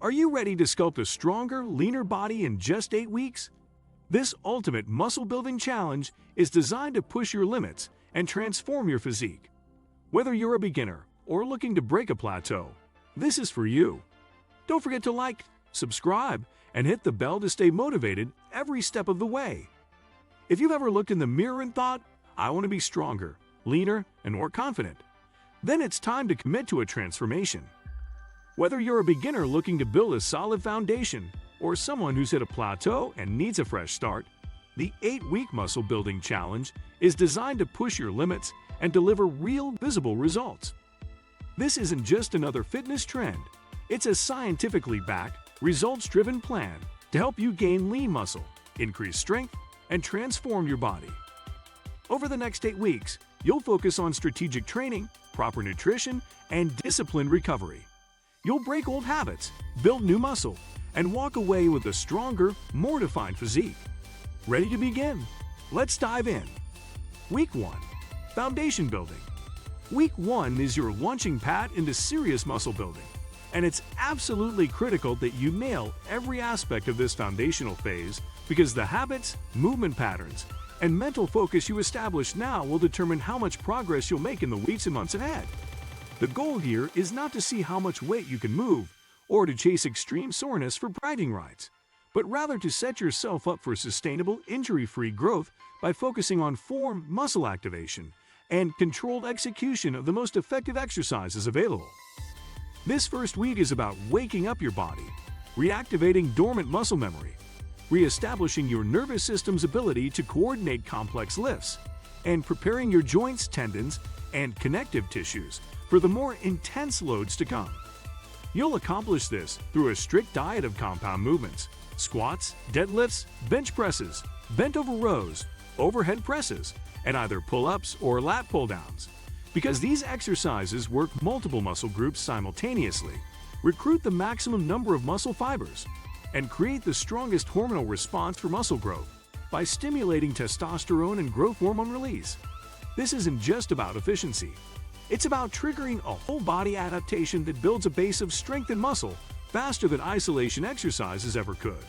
Are you ready to sculpt a stronger, leaner body in just 8 weeks? This ultimate muscle-building challenge is designed to push your limits and transform your physique. Whether you're a beginner or looking to break a plateau, this is for you. Don't forget to like, subscribe, and hit the bell to stay motivated every step of the way. If you've ever looked in the mirror and thought, "I want to be stronger, leaner, and more confident," then it's time to commit to a transformation. Whether you're a beginner looking to build a solid foundation or someone who's hit a plateau and needs a fresh start, the 8-week muscle building challenge is designed to push your limits and deliver real, visible results. This isn't just another fitness trend. It's a scientifically backed, results-driven plan to help you gain lean muscle, increase strength, and transform your body. Over the next 8 weeks, you'll focus on strategic training, proper nutrition, and disciplined recovery. You'll break old habits, build new muscle, and walk away with a stronger, more defined physique. Ready to begin? Let's dive in. Week 1. Foundation building. Week 1 is your launching pad into serious muscle building, and it's absolutely critical that you nail every aspect of this foundational phase because the habits, movement patterns, and mental focus you establish now will determine how much progress you'll make in the weeks and months ahead. The goal here is not to see how much weight you can move or to chase extreme soreness for bragging rights, but rather to set yourself up for sustainable, injury-free growth by focusing on form, muscle activation, and controlled execution of the most effective exercises available. This first week is about waking up your body, reactivating dormant muscle memory, reestablishing your nervous system's ability to coordinate complex lifts, and preparing your joints, tendons, and connective tissues for the more intense loads to come. You'll accomplish this through a strict diet of compound movements: squats, deadlifts, bench presses, bent over rows, overhead presses, and either pull-ups or lat pull-downs. Because these exercises work multiple muscle groups simultaneously, recruit the maximum number of muscle fibers, and create the strongest hormonal response for muscle growth by stimulating testosterone and growth hormone release. This isn't just about efficiency. It's about triggering a whole body adaptation that builds a base of strength and muscle faster than isolation exercises ever could.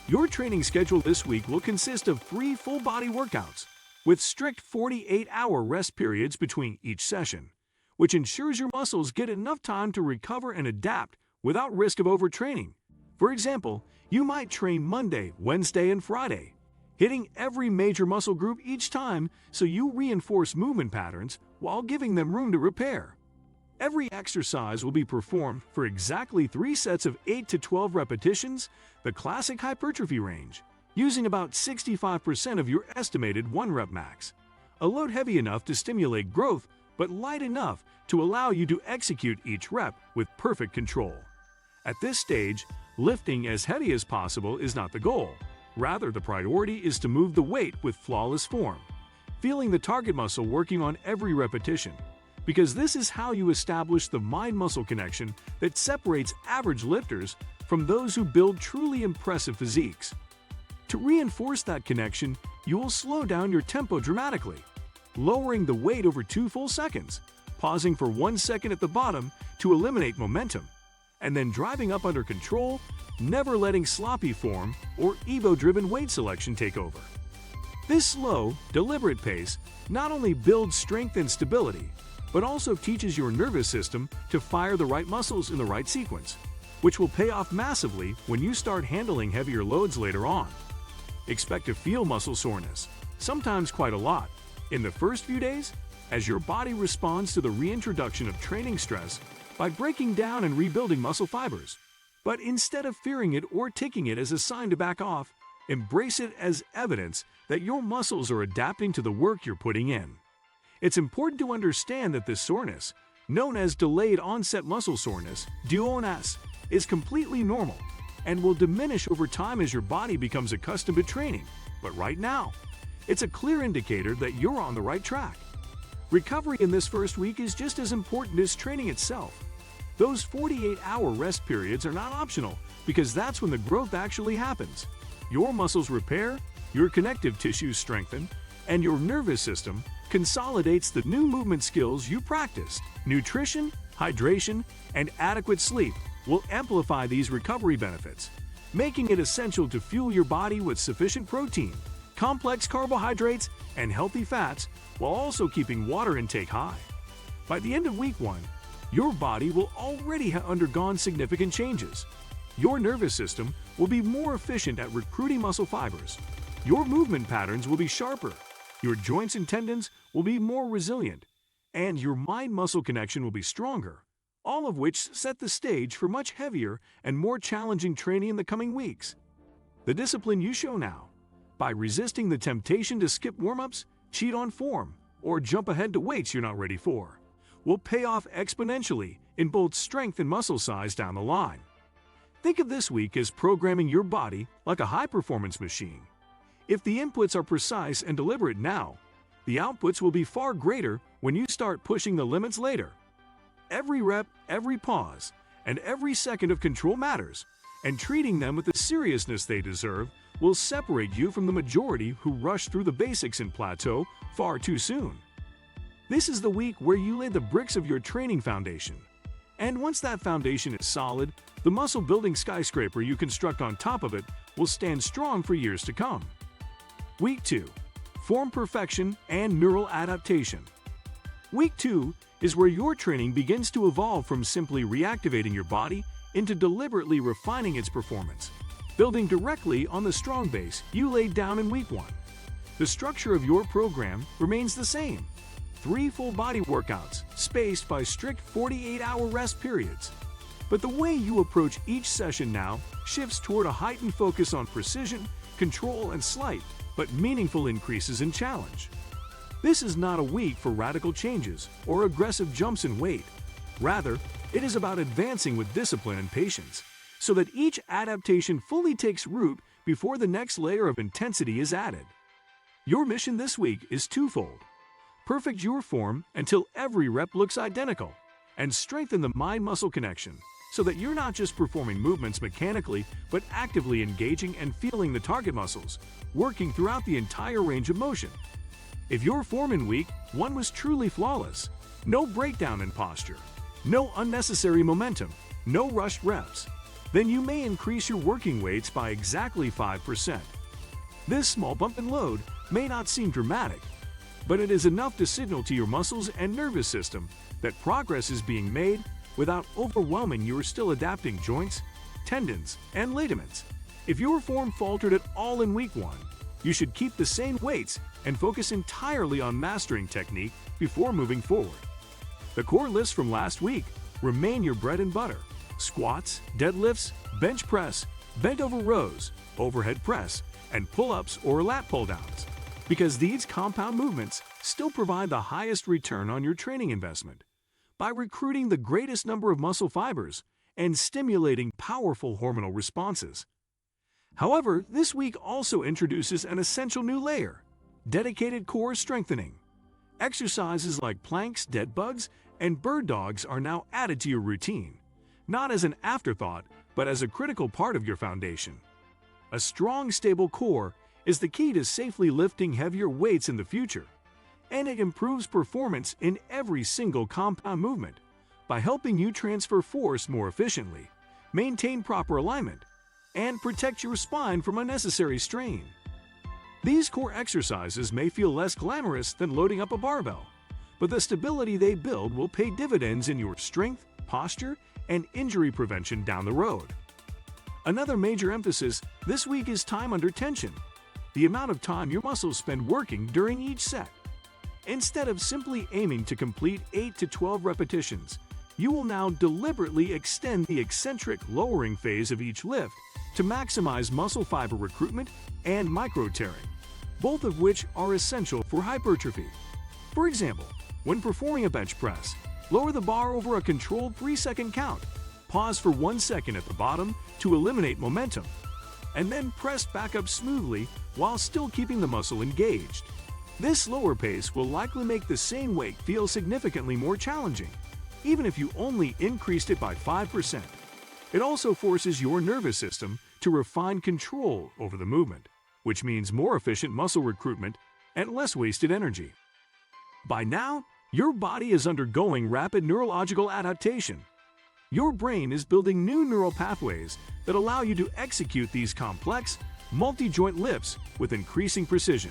Your training schedule this week will consist of 3 full-body workouts with strict 48-hour rest periods between each session, which ensures your muscles get enough time to recover and adapt without risk of overtraining. For example, you might train Monday, Wednesday, and Friday, hitting every major muscle group each time so you reinforce movement patterns while giving them room to repair. Every exercise will be performed for exactly 3 sets of 8 to 12 repetitions, the classic hypertrophy range, using about 65% of your estimated 1-rep max. A load heavy enough to stimulate growth, but light enough to allow you to execute each rep with perfect control. At this stage, lifting as heavy as possible is not the goal. Rather, the priority is to move the weight with flawless form, feeling the target muscle working on every repetition, because this is how you establish the mind-muscle connection that separates average lifters from those who build truly impressive physiques. To reinforce that connection, you will slow down your tempo dramatically, lowering the weight over 2 full seconds, pausing for 1 second at the bottom to eliminate momentum, and then driving up under control, never letting sloppy form or ego-driven weight selection take over. This slow, deliberate pace not only builds strength and stability, but also teaches your nervous system to fire the right muscles in the right sequence, which will pay off massively when you start handling heavier loads later on. Expect to feel muscle soreness, sometimes quite a lot, in the first few days as your body responds to the reintroduction of training stress by breaking down and rebuilding muscle fibers. But instead of fearing it or taking it as a sign to back off, embrace it as evidence that your muscles are adapting to the work you're putting in. It's important to understand that this soreness, known as delayed onset muscle soreness, DONS, is completely normal and will diminish over time as your body becomes accustomed to training. But right now, it's a clear indicator that you're on the right track. Recovery in this first week is just as important as training itself. Those 48-hour rest periods are not optional because that's when the growth actually happens. Your muscles repair, your connective tissues strengthen, and your nervous system consolidates the new movement skills you practiced. Nutrition, hydration, and adequate sleep will amplify these recovery benefits, making it essential to fuel your body with sufficient protein, complex carbohydrates, and healthy fats while also keeping water intake high. By the end of week 1, your body will already have undergone significant changes. Your nervous system will be more efficient at recruiting muscle fibers. Your movement patterns will be sharper. Your joints and tendons will be more resilient. And your mind-muscle connection will be stronger, all of which set the stage for much heavier and more challenging training in the coming weeks. The discipline you show now, by resisting the temptation to skip warm-ups, cheat on form, or jump ahead to weights you're not ready for, will pay off exponentially in both strength and muscle size down the line. Think of this week as programming your body like a high-performance machine. If the inputs are precise and deliberate now, the outputs will be far greater when you start pushing the limits later. Every rep, every pause, and every second of control matters, and treating them with the seriousness they deserve will separate you from the majority who rush through the basics and plateau far too soon. This is the week where you lay the bricks of your training foundation. And once that foundation is solid, the muscle-building skyscraper you construct on top of it will stand strong for years to come. Week 2. Form perfection and neural adaptation. Week 2 is where your training begins to evolve from simply reactivating your body into deliberately refining its performance, building directly on the strong base you laid down in week 1. The structure of your program remains the same. 3 full-body workouts, spaced by strict 48-hour rest periods. But the way you approach each session now shifts toward a heightened focus on precision, control, and slight, but meaningful increases in challenge. This is not a week for radical changes or aggressive jumps in weight. Rather, it is about advancing with discipline and patience, so that each adaptation fully takes root before the next layer of intensity is added. Your mission this week is twofold. Perfect your form until every rep looks identical, and strengthen the mind-muscle connection so that you're not just performing movements mechanically, but actively engaging and feeling the target muscles, working throughout the entire range of motion. If your form in week 1 was truly flawless, no breakdown in posture, no unnecessary momentum, no rushed reps, then you may increase your working weights by exactly 5%. This small bump in load may not seem dramatic, but it is enough to signal to your muscles and nervous system that progress is being made without overwhelming your still adapting joints, tendons, and ligaments. If your form faltered at all in week 1, you should keep the same weights and focus entirely on mastering technique before moving forward. The core lifts from last week remain your bread and butter: squats, deadlifts, bench press, bent over rows, overhead press, and pull-ups or lat pull-downs, because these compound movements still provide the highest return on your training investment by recruiting the greatest number of muscle fibers and stimulating powerful hormonal responses. However, this week also introduces an essential new layer: dedicated core strengthening. Exercises like planks, dead bugs, and bird dogs are now added to your routine, not as an afterthought, but as a critical part of your foundation. A strong, stable core is the key to safely lifting heavier weights in the future, and it improves performance in every single compound movement by helping you transfer force more efficiently, maintain proper alignment, and protect your spine from unnecessary strain. These core exercises may feel less glamorous than loading up a barbell, but the stability they build will pay dividends in your strength, posture, and injury prevention down the road. Another major emphasis this week is time under tension, the amount of time your muscles spend working during each set. Instead of simply aiming to complete 8 to 12 repetitions, you will now deliberately extend the eccentric lowering phase of each lift to maximize muscle fiber recruitment and micro-tearing, both of which are essential for hypertrophy. For example, when performing a bench press, lower the bar over a controlled 3-second count, pause for 1 second at the bottom to eliminate momentum, and then press back up smoothly while still keeping the muscle engaged. This slower pace will likely make the same weight feel significantly more challenging, even if you only increased it by 5%. It also forces your nervous system to refine control over the movement, which means more efficient muscle recruitment and less wasted energy. By now, your body is undergoing rapid neurological adaptation. Your brain is building new neural pathways that allow you to execute these complex, multi-joint lifts with increasing precision.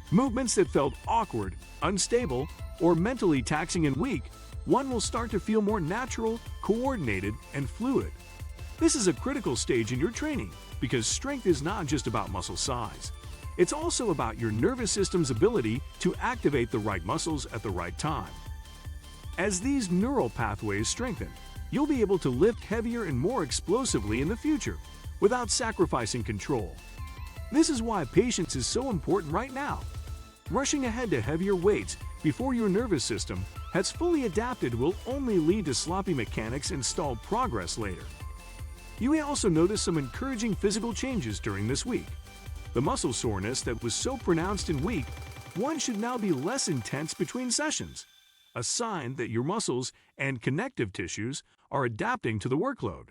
Movements that felt awkward, unstable, or mentally taxing and weak, one will start to feel more natural, coordinated, and fluid. This is a critical stage in your training because strength is not just about muscle size. It's also about your nervous system's ability to activate the right muscles at the right time. As these neural pathways strengthen, you'll be able to lift heavier and more explosively in the future without sacrificing control. This is why patience is so important right now. Rushing ahead to heavier weights before your nervous system has fully adapted will only lead to sloppy mechanics and stalled progress later. You may also notice some encouraging physical changes during this week. The muscle soreness that was so pronounced in week 1 should now be less intense between sessions, a sign that your muscles and connective tissues are adapting to the workload.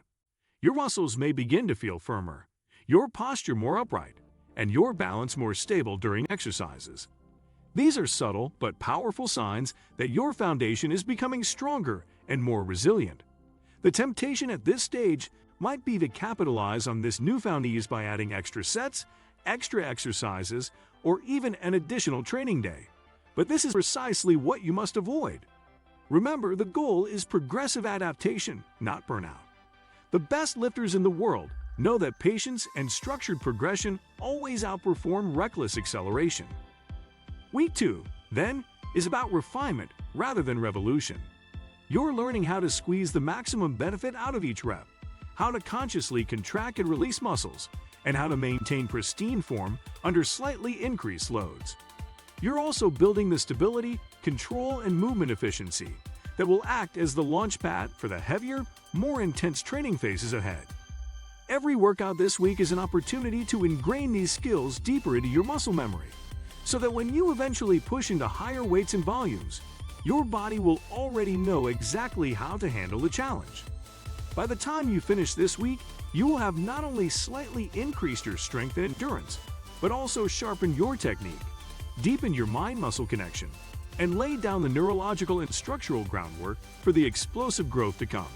Your muscles may begin to feel firmer, your posture more upright, and your balance more stable during exercises. These are subtle but powerful signs that your foundation is becoming stronger and more resilient. The temptation at this stage might be to capitalize on this newfound ease by adding extra sets, extra exercises, or even an additional training day. But this is precisely what you must avoid. Remember, the goal is progressive adaptation, not burnout. The best lifters in the world know that patience and structured progression always outperform reckless acceleration. Week 2, then, is about refinement rather than revolution. You're learning how to squeeze the maximum benefit out of each rep, how to consciously contract and release muscles, and how to maintain pristine form under slightly increased loads. You're also building the stability, control, and movement efficiency that will act as the launch pad for the heavier, more intense training phases ahead. Every workout this week is an opportunity to ingrain these skills deeper into your muscle memory, so that when you eventually push into higher weights and volumes, your body will already know exactly how to handle the challenge. By the time you finish this week, you will have not only slightly increased your strength and endurance, but also sharpened your technique, deepened your mind-muscle connection, and laid down the neurological and structural groundwork for the explosive growth to come.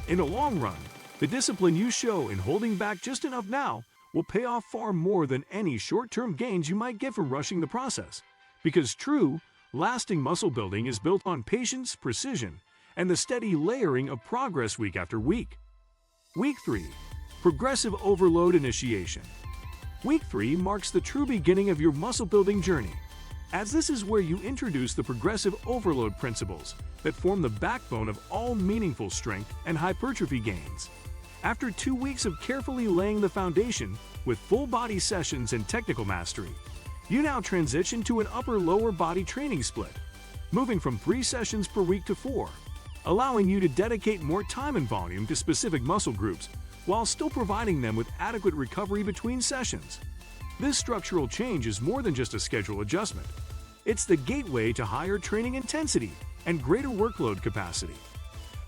In the long run, the discipline you show in holding back just enough now will pay off far more than any short-term gains you might get from rushing the process, because true, lasting muscle building is built on patience, precision, and the steady layering of progress week after week. Week 3. Progressive Overload Initiation. Week 3 marks the true beginning of your muscle-building journey, as this is where you introduce the progressive overload principles that form the backbone of all meaningful strength and hypertrophy gains. After 2 weeks of carefully laying the foundation with full-body sessions and technical mastery, you now transition to an upper-lower body training split, moving from 3 sessions per week to 4, allowing you to dedicate more time and volume to specific muscle groups while still providing them with adequate recovery between sessions. This structural change is more than just a schedule adjustment. It's the gateway to higher training intensity and greater workload capacity.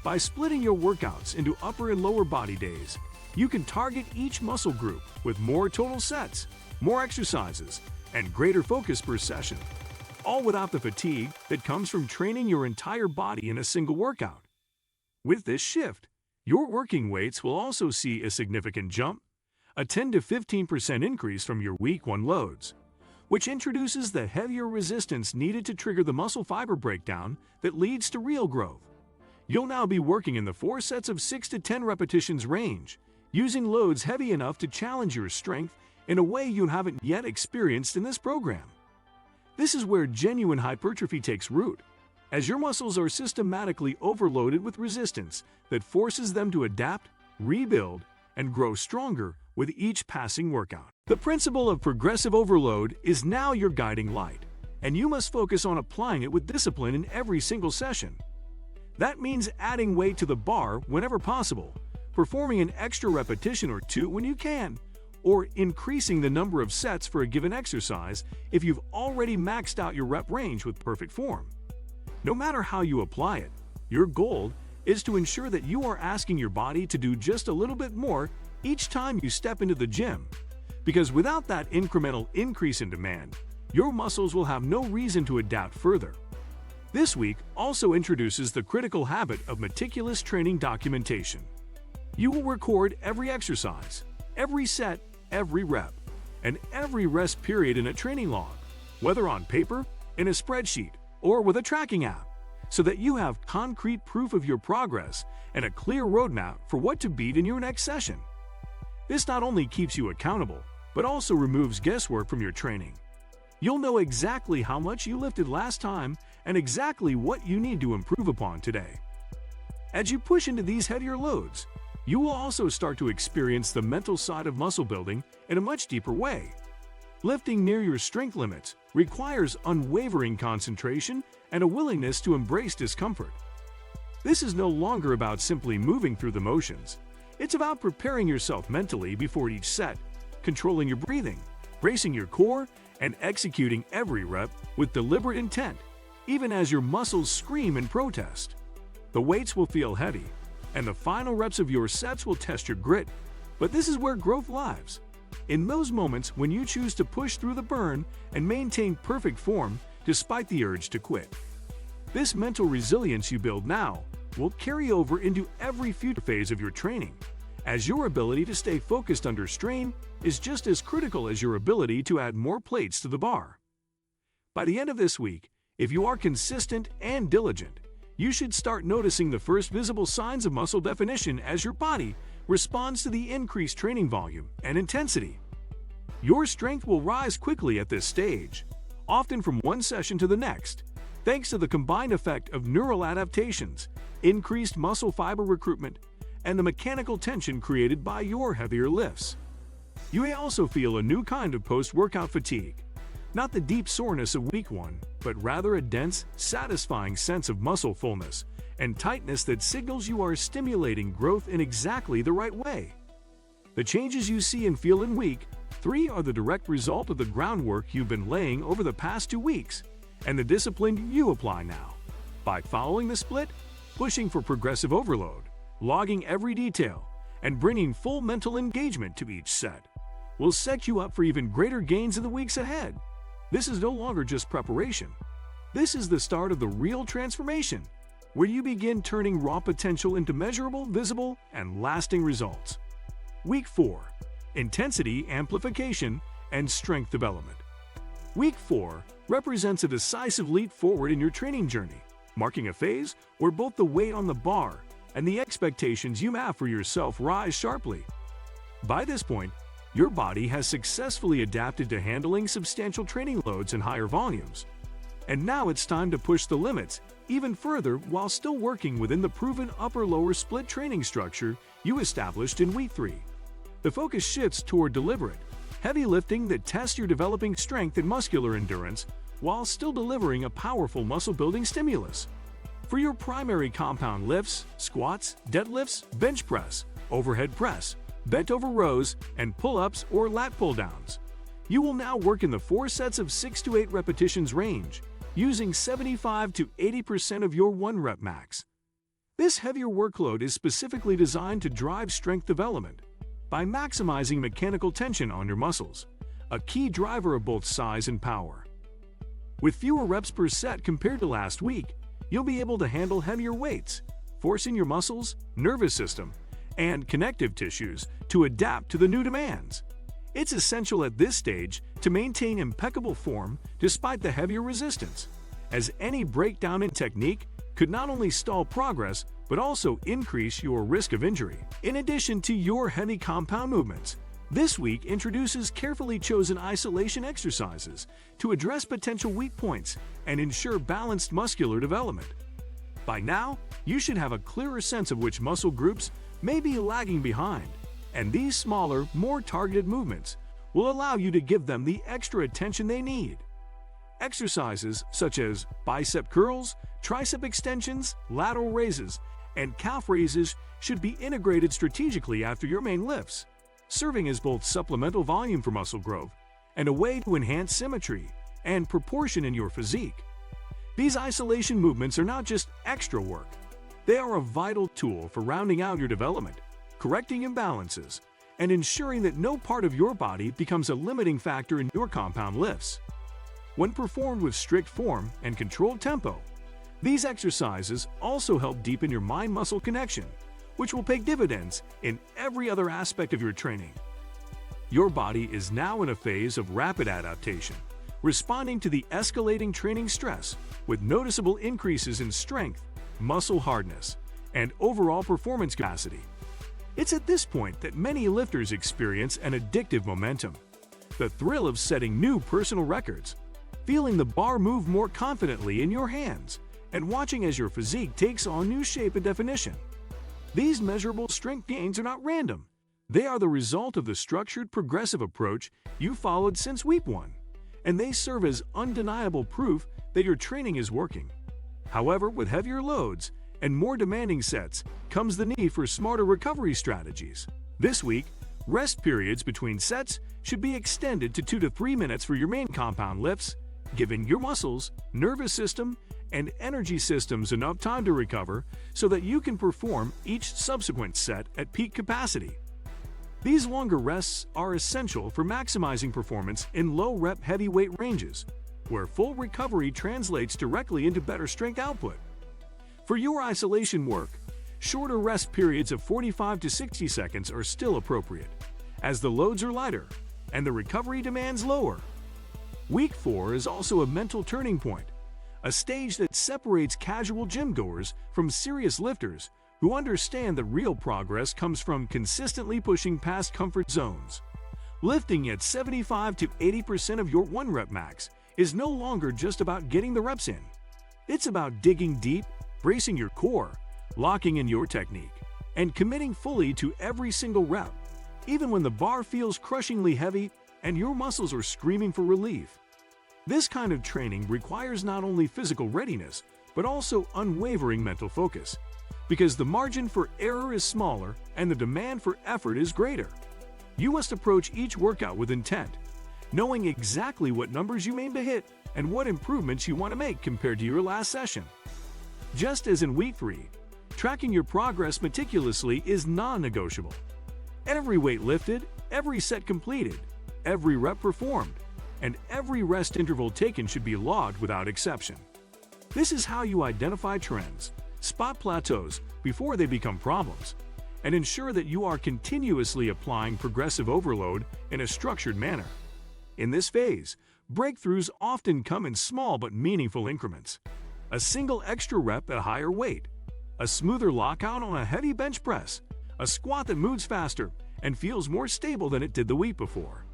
By splitting your workouts into upper and lower body days, you can target each muscle group with more total sets, more exercises, and greater focus per session, all without the fatigue that comes from training your entire body in a single workout. With this shift, your working weights will also see a significant jump, a 10 to 15% increase from your week 1 loads, which introduces the heavier resistance needed to trigger the muscle fiber breakdown that leads to real growth. You'll now be working in the 4 sets of 6 to 10 repetitions range, using loads heavy enough to challenge your strength in a way you haven't yet experienced in this program. This is where genuine hypertrophy takes root, as your muscles are systematically overloaded with resistance that forces them to adapt, rebuild, and grow stronger with each passing workout. The principle of progressive overload is now your guiding light, and you must focus on applying it with discipline in every single session. That means adding weight to the bar whenever possible, performing an extra repetition or 2 when you can, or increasing the number of sets for a given exercise if you've already maxed out your rep range with perfect form. No matter how you apply it, your goal is to ensure that you are asking your body to do just a little bit more each time you step into the gym, because without that incremental increase in demand, your muscles will have no reason to adapt further. This week also introduces the critical habit of meticulous training documentation. You will record every exercise, every set, every rep, and every rest period in a training log, whether on paper, in a spreadsheet, or with a tracking app, so that you have concrete proof of your progress and a clear roadmap for what to beat in your next session. This not only keeps you accountable, but also removes guesswork from your training. You'll know exactly how much you lifted last time and exactly what you need to improve upon today. As you push into these heavier loads, you will also start to experience the mental side of muscle building in a much deeper way. Lifting near your strength limits requires unwavering concentration and a willingness to embrace discomfort. This is no longer about simply moving through the motions. It's about preparing yourself mentally before each set, controlling your breathing, bracing your core, and executing every rep with deliberate intent, even as your muscles scream in protest. The weights will feel heavy, and the final reps of your sets will test your grit, but this is where growth lives. In those moments when you choose to push through the burn and maintain perfect form despite the urge to quit. This mental resilience you build now will carry over into every future phase of your training, as your ability to stay focused under strain is just as critical as your ability to add more plates to the bar. By the end of this week, if you are consistent and diligent, you should start noticing the first visible signs of muscle definition as your body responds to the increased training volume and intensity. Your strength will rise quickly at this stage, often from one session to the next, thanks to the combined effect of neural adaptations, increased muscle fiber recruitment, and the mechanical tension created by your heavier lifts. You may also feel a new kind of post-workout fatigue, not the deep soreness of week one, but rather a dense, satisfying sense of muscle fullness and tightness that signals you are stimulating growth in exactly the right way. The changes you see and feel in week 3 are the direct result of the groundwork you've been laying over the past 2 weeks and the discipline you apply now. By following the split, pushing for progressive overload, logging every detail, and bringing full mental engagement to each set, will set you up for even greater gains in the weeks ahead. This is no longer just preparation. This is the start of the real transformation, where you begin turning raw potential into measurable, visible, and lasting results. Week 4. Intensity amplification and strength development. Week 4 represents a decisive leap forward in your training journey, marking a phase where both the weight on the bar and the expectations you have for yourself rise sharply. By this point, your body has successfully adapted to handling substantial training loads and higher volumes. And now it's time to push the limits even further while still working within the proven upper-lower split training structure you established in week 3. The focus shifts toward deliberate, heavy lifting that tests your developing strength and muscular endurance while still delivering a powerful muscle-building stimulus. For your primary compound lifts, squats, deadlifts, bench press, overhead press, bent over rows, and pull-ups or lat pull-downs, you will now work in the 4 sets of 6 to 8 repetitions range, using 75 to 80% of your 1 rep max. This heavier workload is specifically designed to drive strength development by maximizing mechanical tension on your muscles, a key driver of both size and power. With fewer reps per set compared to last week, you'll be able to handle heavier weights, forcing your muscles, nervous system, and connective tissues to adapt to the new demands. It's essential at this stage to maintain impeccable form despite the heavier resistance, as any breakdown in technique could not only stall progress but also increase your risk of injury. In addition to your heavy compound movements, this week introduces carefully chosen isolation exercises to address potential weak points and ensure balanced muscular development. By now, you should have a clearer sense of which muscle groups may be lagging behind, and these smaller, more targeted movements will allow you to give them the extra attention they need. Exercises such as bicep curls, tricep extensions, lateral raises, and calf raises should be integrated strategically after your main lifts, serving as both supplemental volume for muscle growth and a way to enhance symmetry and proportion in your physique. These isolation movements are not just extra work. They are a vital tool for rounding out your development, correcting imbalances, and ensuring that no part of your body becomes a limiting factor in your compound lifts. When performed with strict form and controlled tempo, These exercises also help deepen your mind-muscle connection, which will pay dividends in every other aspect of your training. Your body is now in a phase of rapid adaptation, responding to the escalating training stress with noticeable increases in strength, muscle hardness, and overall performance capacity. It's at this point that many lifters experience an addictive momentum, the thrill of setting new personal records, feeling the bar move more confidently in your hands, and watching as your physique takes on new shape and definition. These measurable strength gains are not random. They are the result of the structured, progressive approach you followed since week 1, and they serve as undeniable proof that your training is working. However, with heavier loads and more demanding sets comes the need for smarter recovery strategies. This week, rest periods between sets should be extended to 2 to 3 minutes for your main compound lifts, giving your muscles, nervous system, and energy systems enough time to recover so that you can perform each subsequent set at peak capacity. These longer rests are essential for maximizing performance in low-rep heavyweight ranges, where full recovery translates directly into better strength output. For your isolation work, shorter rest periods of 45 to 60 seconds are still appropriate, as the loads are lighter and the recovery demands lower. Week 4 is also a mental turning point, a stage that separates casual gym-goers from serious lifters who understand that real progress comes from consistently pushing past comfort zones. Lifting at 75 to 80% of your 1-rep max is no longer just about getting the reps in. It's about digging deep, bracing your core, locking in your technique, and committing fully to every single rep, even when the bar feels crushingly heavy and your muscles are screaming for relief. This kind of training requires not only physical readiness, but also unwavering mental focus, because the margin for error is smaller and the demand for effort is greater. You must approach each workout with intent, knowing exactly what numbers you aim to hit and what improvements you want to make compared to your last session. Just as in week 3, tracking your progress meticulously is non-negotiable. Every weight lifted, every set completed, every rep performed, and every rest interval taken should be logged without exception. This is how you identify trends, spot plateaus before they become problems, and ensure that you are continuously applying progressive overload in a structured manner. In this phase, breakthroughs often come in small but meaningful increments. A single extra rep at a higher weight, a smoother lockout on a heavy bench press, a squat that moves faster and feels more stable than it did the week before.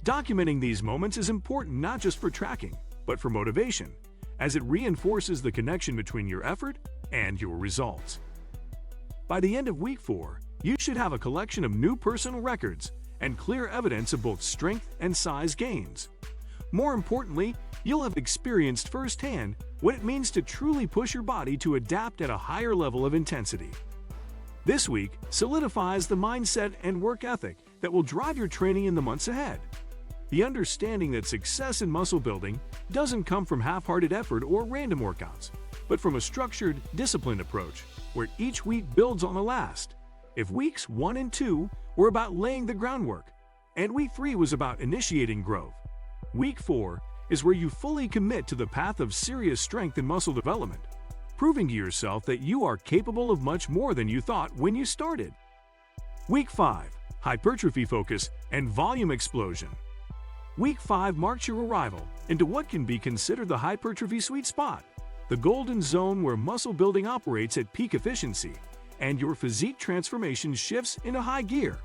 Documenting these moments is important not just for tracking, but for motivation, as it reinforces the connection between your effort and your results. By the end of week 4, you should have a collection of new personal records and clear evidence of both strength and size gains. More importantly, you'll have experienced firsthand what it means to truly push your body to adapt at a higher level of intensity. This week solidifies the mindset and work ethic that will drive your training in the months ahead. The understanding that success in muscle building doesn't come from half-hearted effort or random workouts, but from a structured, disciplined approach where each week builds on the last. If weeks 1 and 2 were about laying the groundwork, and week 3 was about initiating growth, week 4 is where you fully commit to the path of serious strength and muscle development, proving to yourself that you are capable of much more than you thought when you started. Week 5, hypertrophy focus and volume explosion. Week 5 marks your arrival into what can be considered the hypertrophy sweet spot, the golden zone where muscle building operates at peak efficiency and your physique transformation shifts into high gear.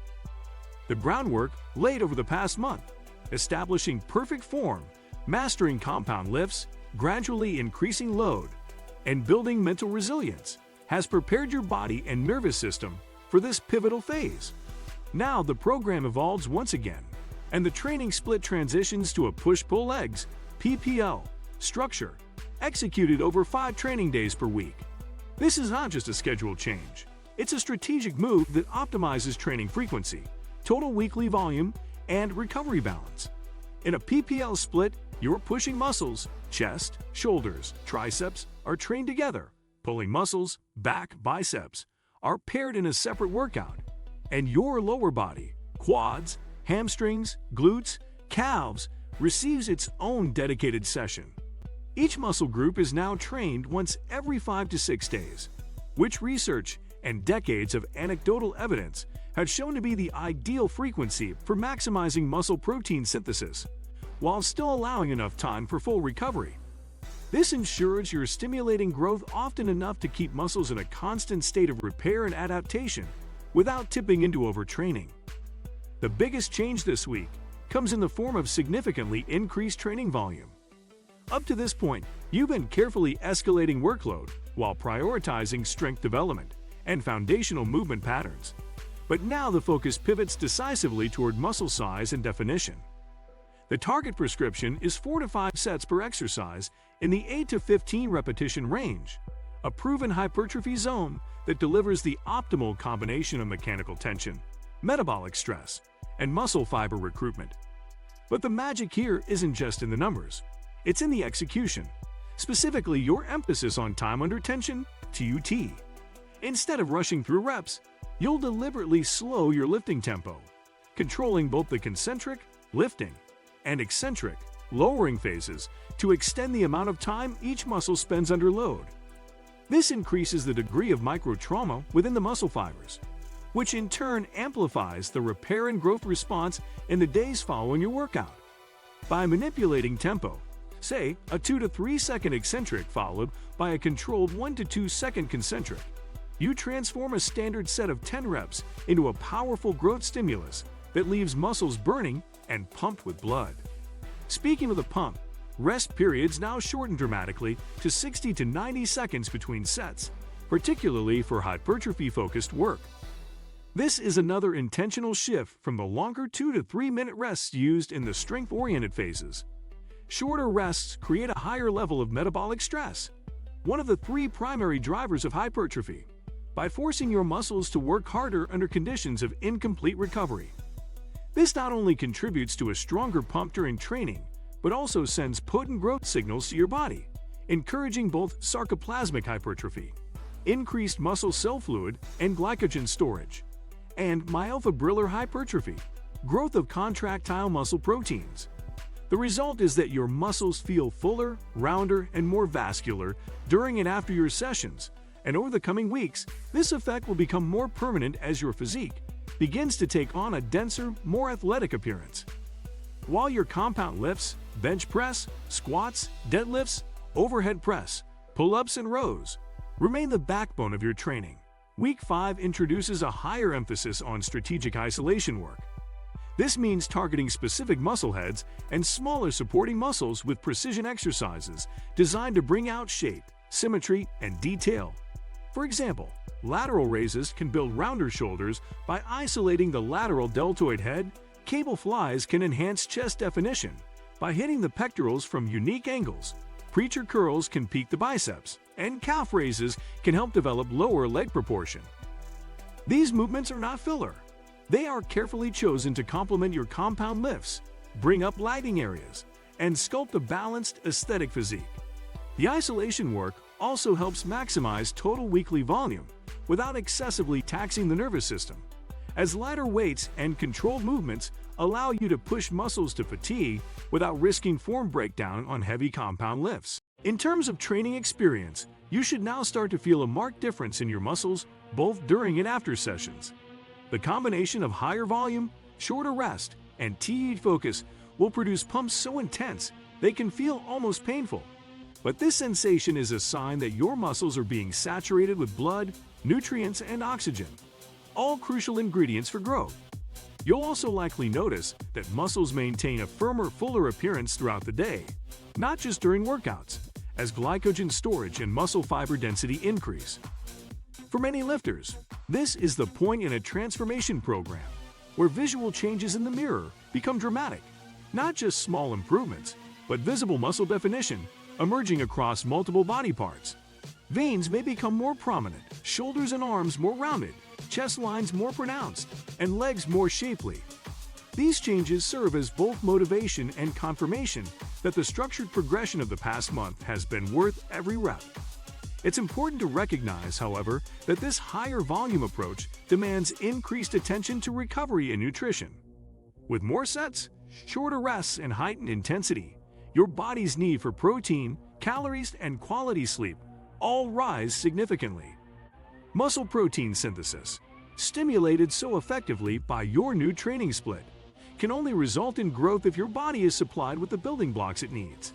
The groundwork laid over the past month, establishing perfect form, mastering compound lifts, gradually increasing load, and building mental resilience, has prepared your body and nervous system for this pivotal phase. Now the program evolves once again, and the training split transitions to a push-pull legs structure, executed over 5 training days per week. This is not just a schedule change. It's a strategic move that optimizes training frequency, total weekly volume, and recovery balance. In a PPL split, you're pushing muscles, chest, shoulders, triceps are trained together. Pulling muscles, back, biceps are paired in a separate workout. And your lower body, quads, hamstrings, glutes, calves, receives its own dedicated session. Each muscle group is now trained once every 5 to 6 days, which research and decades of anecdotal evidence have shown to be the ideal frequency for maximizing muscle protein synthesis, while still allowing enough time for full recovery. This ensures you're stimulating growth often enough to keep muscles in a constant state of repair and adaptation without tipping into overtraining. The biggest change this week comes in the form of significantly increased training volume. Up to this point, you've been carefully escalating workload while prioritizing strength development and foundational movement patterns. But now the focus pivots decisively toward muscle size and definition. The target prescription is 4 to 5 sets per exercise in the 8 to 15 repetition range, a proven hypertrophy zone that delivers the optimal combination of mechanical tension, metabolic stress, and muscle fiber recruitment. But the magic here isn't just in the numbers, it's in the execution, specifically your emphasis on time under tension, TUT. Instead of rushing through reps, you'll deliberately slow your lifting tempo, controlling both the concentric, lifting, and eccentric, lowering phases to extend the amount of time each muscle spends under load. This increases the degree of microtrauma within the muscle fibers, which in turn amplifies the repair and growth response in the days following your workout. By manipulating tempo, say a 2 to 3 second eccentric followed by a controlled 1 to 2 second concentric, you transform a standard set of 10 reps into a powerful growth stimulus that leaves muscles burning and pumped with blood. Speaking of the pump, rest periods now shorten dramatically to 60 to 90 seconds between sets, particularly for hypertrophy-focused work. This is another intentional shift from the longer 2 to 3 minute rests used in the strength-oriented phases. Shorter rests create a higher level of metabolic stress, one of the 3 primary drivers of hypertrophy, by forcing your muscles to work harder under conditions of incomplete recovery. This not only contributes to a stronger pump during training, but also sends potent growth signals to your body, encouraging both sarcoplasmic hypertrophy, increased muscle cell fluid and glycogen storage, and myofibrillar hypertrophy, growth of contractile muscle proteins. The result is that your muscles feel fuller, rounder, and more vascular during and after your sessions, and over the coming weeks, this effect will become more permanent as your physique begins to take on a denser, more athletic appearance. While your compound lifts, bench press, squats, deadlifts, overhead press, pull-ups, and rows remain the backbone of your training, Week 5 introduces a higher emphasis on strategic isolation work. This means targeting specific muscle heads and smaller supporting muscles with precision exercises designed to bring out shape, symmetry, and detail. For example, lateral raises can build rounder shoulders by isolating the lateral deltoid head. Cable flies can enhance chest definition by hitting the pectorals from unique angles. Preacher curls can peak the biceps, and calf raises can help develop lower leg proportion. These movements are not filler. They are carefully chosen to complement your compound lifts, bring up lagging areas, and sculpt a balanced, aesthetic physique. The isolation work also helps maximize total weekly volume without excessively taxing the nervous system, as lighter weights and controlled movements allow you to push muscles to fatigue without risking form breakdown on heavy compound lifts. In terms of training experience, you should now start to feel a marked difference in your muscles both during and after sessions. The combination of higher volume, shorter rest, and TUT focus will produce pumps so intense they can feel almost painful. But this sensation is a sign that your muscles are being saturated with blood, nutrients, and oxygen, all crucial ingredients for growth. You'll also likely notice that muscles maintain a firmer, fuller appearance throughout the day, not just during workouts, as glycogen storage and muscle fiber density increase. For many lifters, this is the point in a transformation program where visual changes in the mirror become dramatic. Not just small improvements, but visible muscle definition emerging across multiple body parts. Veins may become more prominent, shoulders and arms more rounded, chest lines more pronounced, and legs more shapely. These changes serve as both motivation and confirmation that the structured progression of the past month has been worth every rep. It's important to recognize, however, that this higher volume approach demands increased attention to recovery and nutrition. With more sets, shorter rests, and heightened intensity, your body's need for protein, calories, and quality sleep all rise significantly. Muscle protein synthesis, stimulated so effectively by your new training split, can only result in growth if your body is supplied with the building blocks it needs.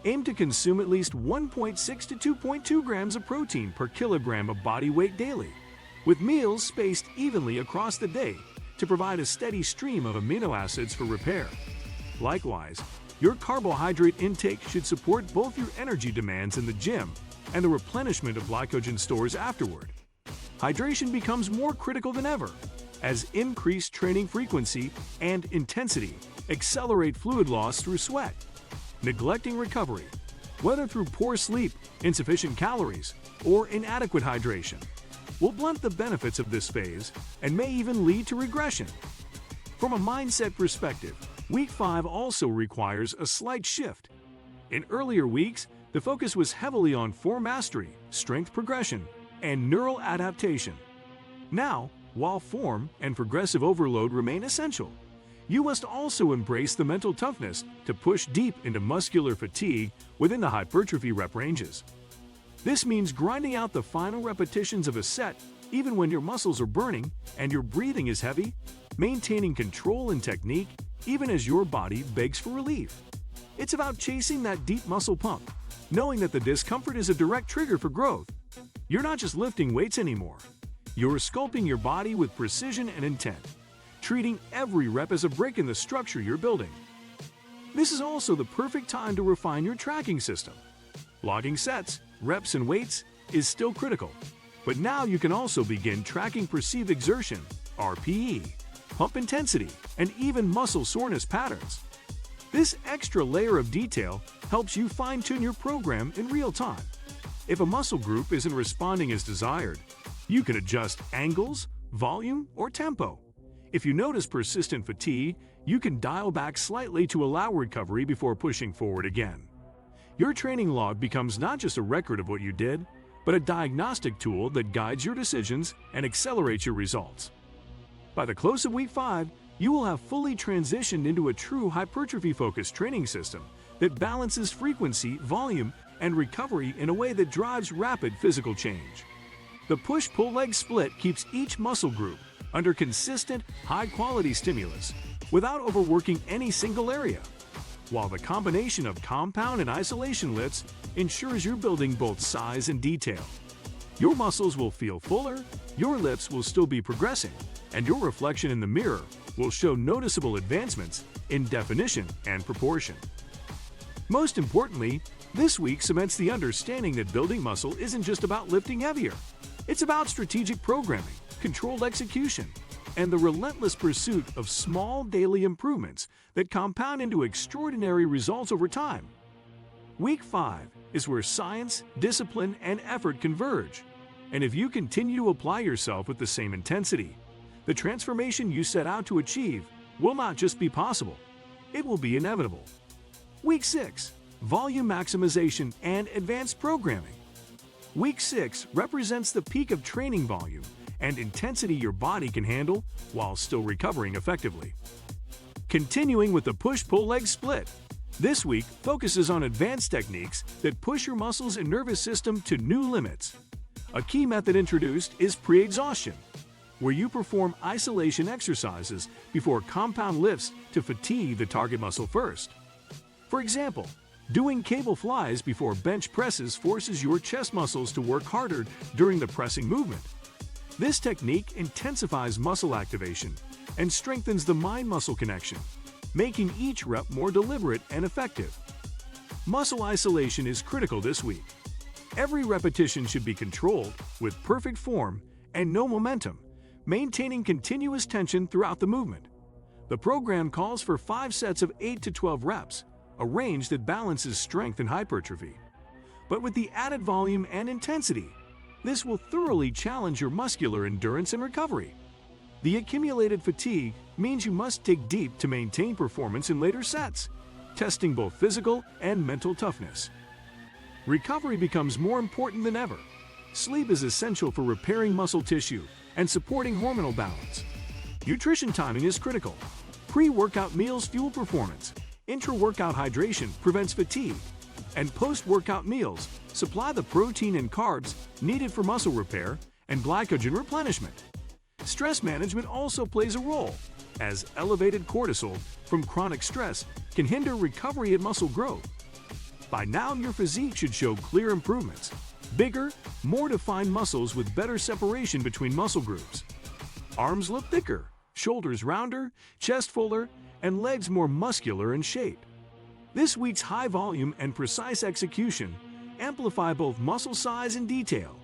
Aim to consume at least 1.6 to 2.2 grams of protein per kilogram of body weight daily, with meals spaced evenly across the day to provide a steady stream of amino acids for repair. Likewise, your carbohydrate intake should support both your energy demands in the gym and the replenishment of glycogen stores afterward. Hydration becomes more critical than ever, as increased training frequency and intensity accelerate fluid loss through sweat. Neglecting recovery, whether through poor sleep, insufficient calories, or inadequate hydration, will blunt the benefits of this phase and may even lead to regression. From a mindset perspective, Week 5 also requires a slight shift. In earlier weeks, the focus was heavily on form mastery, strength progression, and neural adaptation. Now, while form and progressive overload remain essential, you must also embrace the mental toughness to push deep into muscular fatigue within the hypertrophy rep ranges. This means grinding out the final repetitions of a set even when your muscles are burning and your breathing is heavy, maintaining control and technique even as your body begs for relief. It's about chasing that deep muscle pump, knowing that the discomfort is a direct trigger for growth. You're not just lifting weights anymore. You're sculpting your body with precision and intent, treating every rep as a brick in the structure you're building. This is also the perfect time to refine your tracking system. Logging sets, reps, and weights is still critical, but now you can also begin tracking perceived exertion, RPE, pump intensity, and even muscle soreness patterns. This extra layer of detail helps you fine-tune your program in real time. If a muscle group isn't responding as desired, you can adjust angles, volume, or tempo. If you notice persistent fatigue, you can dial back slightly to allow recovery before pushing forward again. Your training log becomes not just a record of what you did, but a diagnostic tool that guides your decisions and accelerates your results. By the close of Week 5, you will have fully transitioned into a true hypertrophy-focused training system that balances frequency, volume, and recovery in a way that drives rapid physical change. The push-pull-leg split keeps each muscle group under consistent, high-quality stimulus without overworking any single area, while the combination of compound and isolation lifts ensures you're building both size and detail. Your muscles will feel fuller, your lifts will still be progressing, and your reflection in the mirror will show noticeable advancements in definition and proportion. Most importantly, this week cements the understanding that building muscle isn't just about lifting heavier. It's about strategic programming, controlled execution, and the relentless pursuit of small daily improvements that compound into extraordinary results over time. Week 5 is where science, discipline, and effort converge. And if you continue to apply yourself with the same intensity, the transformation you set out to achieve will not just be possible, it will be inevitable. Week 6, volume maximization and advanced programming. Week 6 represents the peak of training volume and intensity your body can handle while still recovering effectively. Continuing with the push-pull-leg split, this week focuses on advanced techniques that push your muscles and nervous system to new limits. A key method introduced is pre-exhaustion, where you perform isolation exercises before compound lifts to fatigue the target muscle first. For example, doing cable flies before bench presses forces your chest muscles to work harder during the pressing movement. This technique intensifies muscle activation and strengthens the mind-muscle connection, making each rep more deliberate and effective. Muscle isolation is critical this week. Every repetition should be controlled with perfect form and no momentum, maintaining continuous tension throughout the movement. The program calls for 5 sets of 8 to 12 reps, a range that balances strength and hypertrophy. But with the added volume and intensity, this will thoroughly challenge your muscular endurance and recovery. The accumulated fatigue means you must dig deep to maintain performance in later sets, testing both physical and mental toughness. Recovery becomes more important than ever. Sleep is essential for repairing muscle tissue and supporting hormonal balance. Nutrition timing is critical. Pre-workout meals fuel performance, Intra-workout hydration prevents fatigue, and post-workout meals supply the protein and carbs needed for muscle repair and glycogen replenishment. Stress management also plays a role, as elevated cortisol from chronic stress can hinder recovery and muscle growth. By now, your physique should show clear improvements: bigger, more defined muscles with better separation between muscle groups. Arms look thicker, shoulders rounder, chest fuller, and legs more muscular in shape. This week's high volume and precise execution amplify both muscle size and detail.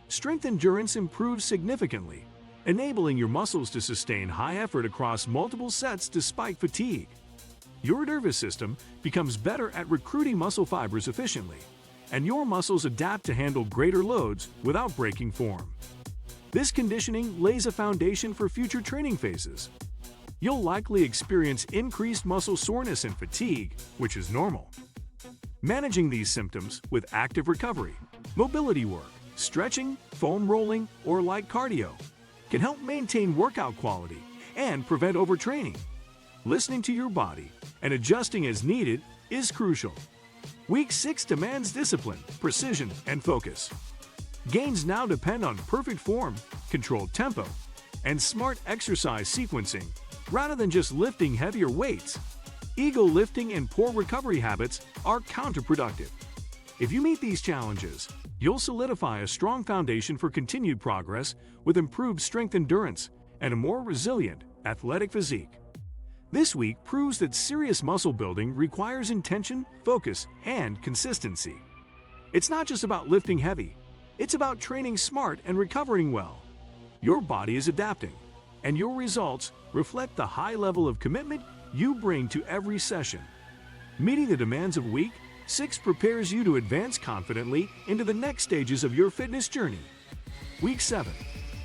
Strength endurance improves significantly, enabling your muscles to sustain high effort across multiple sets despite fatigue. Your nervous system becomes better at recruiting muscle fibers efficiently, and your muscles adapt to handle greater loads without breaking form. This conditioning lays a foundation for future training phases. You'll likely experience increased muscle soreness and fatigue, which is normal. Managing these symptoms with active recovery, mobility work, stretching, foam rolling, or light cardio can help maintain workout quality and prevent overtraining. Listening to your body and adjusting as needed is crucial. Week 6 demands discipline, precision, and focus. Gains now depend on perfect form, controlled tempo, and smart exercise sequencing rather than just lifting heavier weights. Ego lifting and poor recovery habits are counterproductive. If you meet these challenges, you'll solidify a strong foundation for continued progress with improved strength endurance and a more resilient, athletic physique. This week proves that serious muscle building requires intention, focus, and consistency. It's not just about lifting heavy, it's about training smart and recovering well. Your body is adapting, and your results reflect the high level of commitment you bring to every session. Meeting the demands of Week 6 prepares you to advance confidently into the next stages of your fitness journey. Week 7.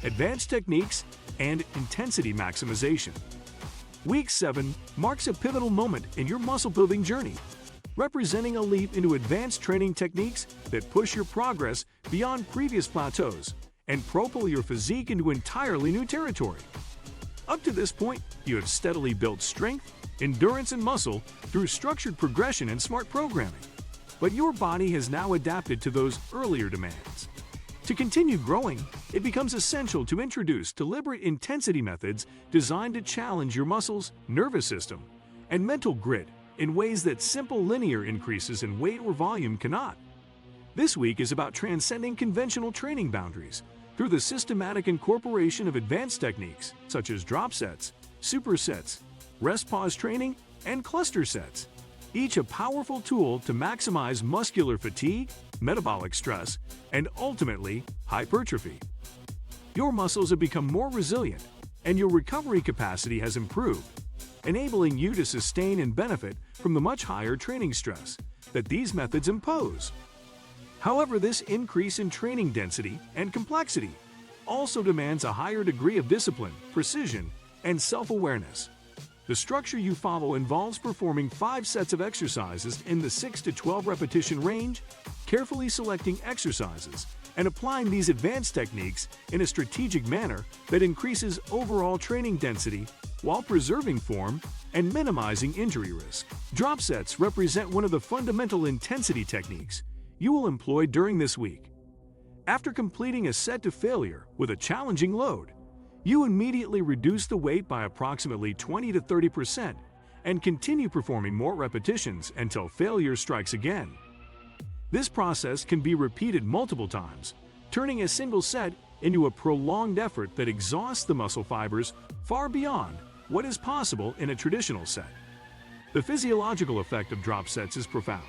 Advanced techniques and intensity maximization. Week 7 marks a pivotal moment in your muscle-building journey, representing a leap into advanced training techniques that push your progress beyond previous plateaus and propel your physique into entirely new territory. Up to this point, you have steadily built strength, endurance, and muscle through structured progression and smart programming. But your body has now adapted to those earlier demands. To continue growing, it becomes essential to introduce deliberate intensity methods designed to challenge your muscles, nervous system, and mental grit in ways that simple linear increases in weight or volume cannot. This week is about transcending conventional training boundaries through the systematic incorporation of advanced techniques such as drop sets, supersets, rest pause training, and cluster sets, each a powerful tool to maximize muscular fatigue, metabolic stress, and ultimately hypertrophy. Your muscles have become more resilient, and your recovery capacity has improved, enabling you to sustain and benefit from the much higher training stress that these methods impose. However, this increase in training density and complexity also demands a higher degree of discipline, precision, and self-awareness. The structure you follow involves performing 5 sets of exercises in the 6 to 12 repetition range, carefully selecting exercises, and applying these advanced techniques in a strategic manner that increases overall training density while preserving form and minimizing injury risk. Drop sets represent one of the fundamental intensity techniques you will employ during this week. After completing a set to failure with a challenging load, you immediately reduce the weight by approximately 20 to 30% and continue performing more repetitions until failure strikes again. This process can be repeated multiple times, turning a single set into a prolonged effort that exhausts the muscle fibers far beyond what is possible in a traditional set. The physiological effect of drop sets is profound.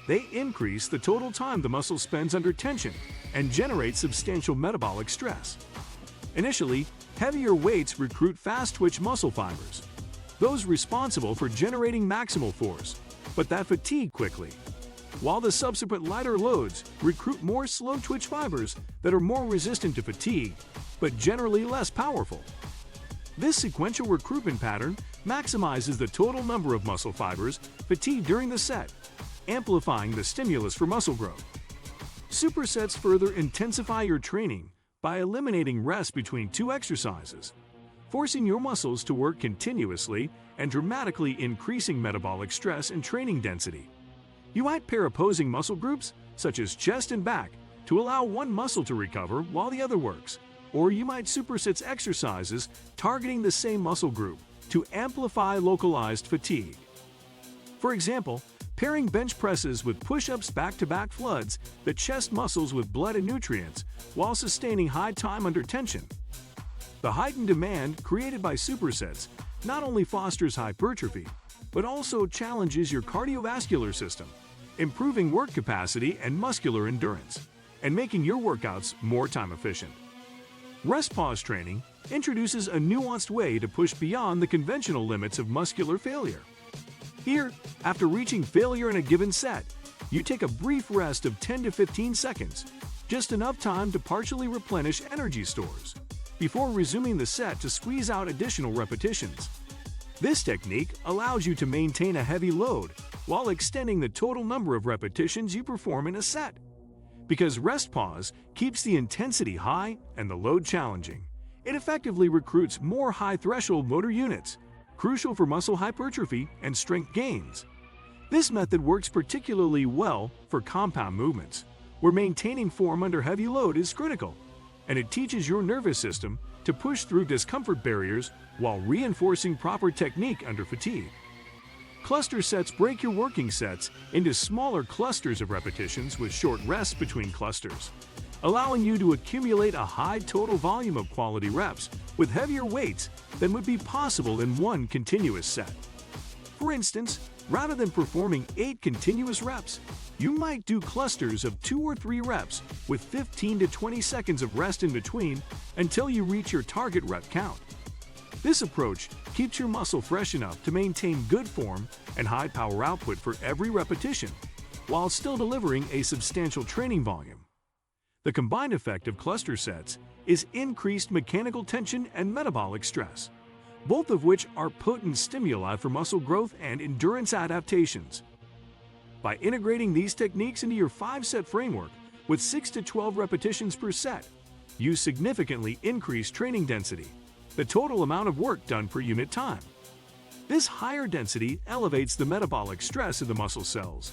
They increase the total time the muscle spends under tension and generate substantial metabolic stress. Initially, heavier weights recruit fast-twitch muscle fibers, those responsible for generating maximal force, but that fatigue quickly, while the subsequent lighter loads recruit more slow-twitch fibers that are more resistant to fatigue, but generally less powerful. This sequential recruitment pattern maximizes the total number of muscle fibers fatigued during the set, amplifying the stimulus for muscle growth. Supersets further intensify your training by eliminating rest between 2 exercises, forcing your muscles to work continuously and dramatically increasing metabolic stress and training density. You might pair opposing muscle groups, such as chest and back, to allow one muscle to recover while the other works. Or you might superset exercises targeting the same muscle group to amplify localized fatigue. For example, pairing bench presses with push-ups back-to-back floods the chest muscles with blood and nutrients while sustaining high time under tension. The heightened demand created by supersets not only fosters hypertrophy, but also challenges your cardiovascular system, improving work capacity and muscular endurance, and making your workouts more time efficient. Rest pause training introduces a nuanced way to push beyond the conventional limits of muscular failure. Here, after reaching failure in a given set, you take a brief rest of 10 to 15 seconds, just enough time to partially replenish energy stores, before resuming the set to squeeze out additional repetitions. This technique allows you to maintain a heavy load while extending the total number of repetitions you perform in a set. Because rest pause keeps the intensity high and the load challenging, it effectively recruits more high-threshold motor units, crucial for muscle hypertrophy and strength gains. This method works particularly well for compound movements, where maintaining form under heavy load is critical, and it teaches your nervous system to push through discomfort barriers while reinforcing proper technique under fatigue. Cluster sets break your working sets into smaller clusters of repetitions with short rests between clusters, allowing you to accumulate a high total volume of quality reps with heavier weights than would be possible in one continuous set. For instance, rather than performing 8 continuous reps, you might do clusters of 2 or 3 reps with 15 to 20 seconds of rest in between until you reach your target rep count. This approach keeps your muscle fresh enough to maintain good form and high power output for every repetition, while still delivering a substantial training volume. The combined effect of cluster sets is increased mechanical tension and metabolic stress, both of which are potent stimuli for muscle growth and endurance adaptations. By integrating these techniques into your 5-set framework with 6 to 12 repetitions per set, you significantly increase training density, the total amount of work done per unit time. This higher density elevates the metabolic stress of the muscle cells,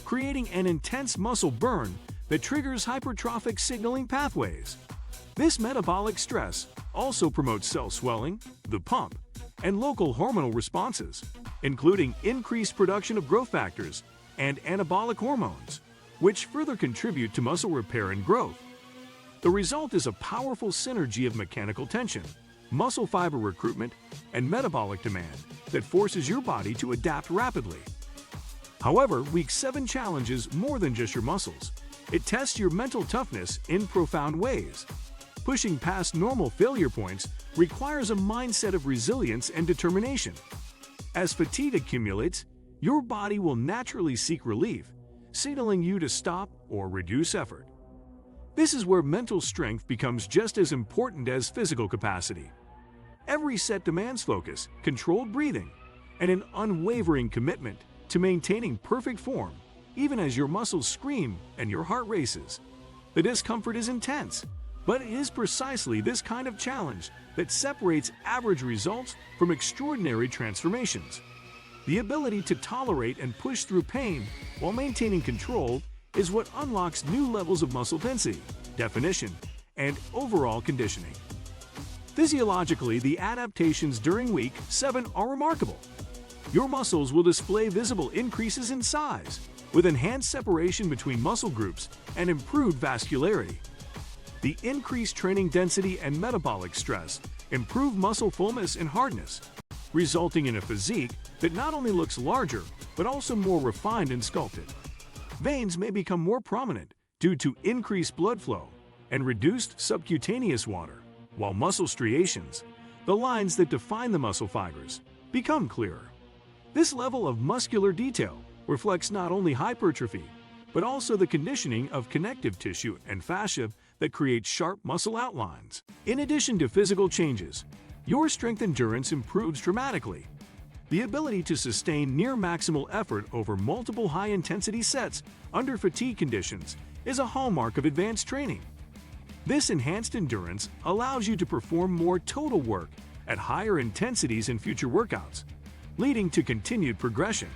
creating an intense muscle burn that triggers hypertrophic signaling pathways. This metabolic stress also promotes cell swelling, the pump, and local hormonal responses, including increased production of growth factors and anabolic hormones, which further contribute to muscle repair and growth. The result is a powerful synergy of mechanical tension, muscle fiber recruitment, and metabolic demand that forces your body to adapt rapidly. However, Week 7 challenges more than just your muscles. It tests your mental toughness in profound ways. Pushing past normal failure points requires a mindset of resilience and determination. As fatigue accumulates, your body will naturally seek relief, signaling you to stop or reduce effort. This is where mental strength becomes just as important as physical capacity. Every set demands focus, controlled breathing, and an unwavering commitment to maintaining perfect form, even as your muscles scream and your heart races. The discomfort is intense, but it is precisely this kind of challenge that separates average results from extraordinary transformations. The ability to tolerate and push through pain while maintaining control is what unlocks new levels of muscle density, definition, and overall conditioning. Physiologically, the adaptations during Week 7 are remarkable. Your muscles will display visible increases in size, with enhanced separation between muscle groups and improved vascularity. The increased training density and metabolic stress improve muscle fullness and hardness, resulting in a physique that not only looks larger, but also more refined and sculpted. Veins may become more prominent due to increased blood flow and reduced subcutaneous water, while muscle striations, the lines that define the muscle fibers, become clearer. This level of muscular detail reflects not only hypertrophy, but also the conditioning of connective tissue and fascia that create sharp muscle outlines. In addition to physical changes, your strength endurance improves dramatically. The ability to sustain near maximal effort over multiple high-intensity sets under fatigue conditions is a hallmark of advanced training. This enhanced endurance allows you to perform more total work at higher intensities in future workouts, leading to continued progression.